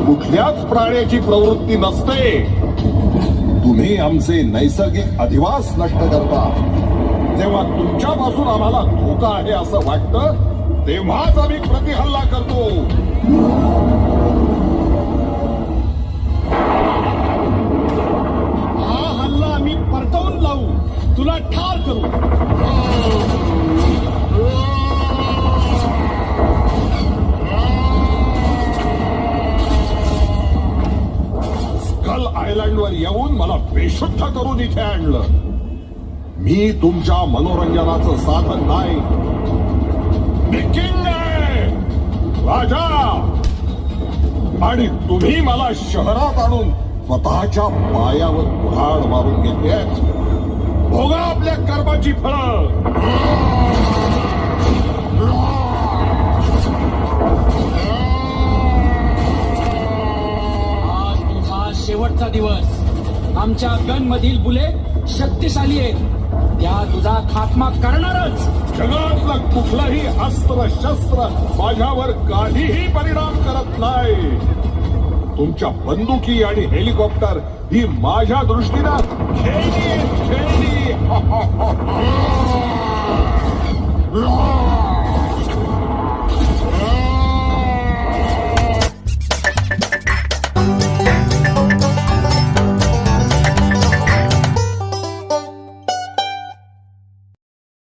कुठल्याच प्राण्याची प्रवृत्ती नसते. तुम्ही आमचे नैसर्गिक अधिवास नष्ट करता. जेव्हा तुमच्यापासून आम्हाला धोका आहे असं वाटतं तेव्हाच आम्ही प्रतिहल्ला करतो. हा हल्ला आम्ही परतवून लावू, तुला ठार करू. स्कल आयलंडवर येऊन मला बेशुद्ध करून इथे आणलं. मी तुमच्या मनोरंजनाचं साधन नाही. मी किंग आहे, राजा. आणि तुम्ही मला शहरात आणून स्वतःच्या पायावर कुऱ्हाड मारून घेतले. भोगा आपल्या कर्माची फळं. आज तुझा शेवटचा दिवस. आमच्या गन मधील बुलेट शक्तिशाली आहेत, त्या तुझा खात्मा करणारच. जगातलं कुठलंही अस्त्र शस्त्र माझ्यावर काहीही परिणाम करत नाही. तुमच्या बंदुकी आणि हेलिकॉप्टर ही माझ्या दृष्टीनं खेळणी.